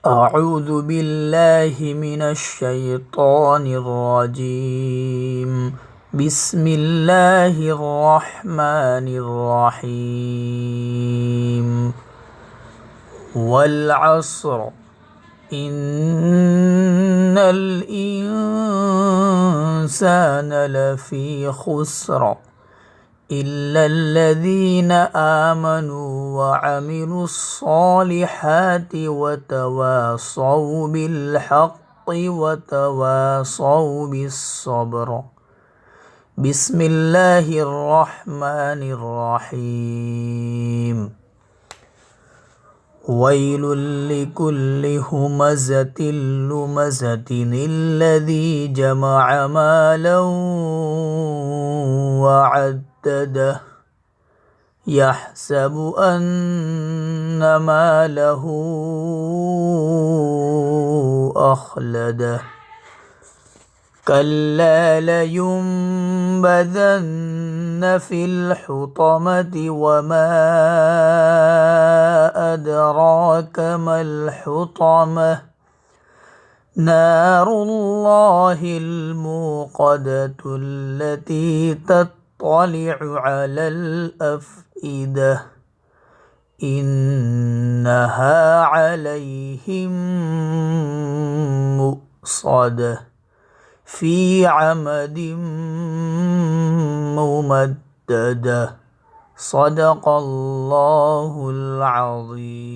أعوذ بالله من الشيطان الرجيم. بسم الله الرحمن الرحيم. والعصر إن الإنسان لفي خسر إلا الذين آمنوا وعملوا الصالحات وتواصوا بالحق وتواصوا بالصبر. بسم الله الرحمن الرحيم. ويل لكل همزة لمزة الذي جمع مالا وعدده يحسب أن ماله أخلده كلا لينبذن في الحطمة وما أدراك ما الحطمة نار الله الموقدة التي تطلع على الأفئدة إنها عليهم مؤصدة في عمد ممددة. صدق الله العظيم.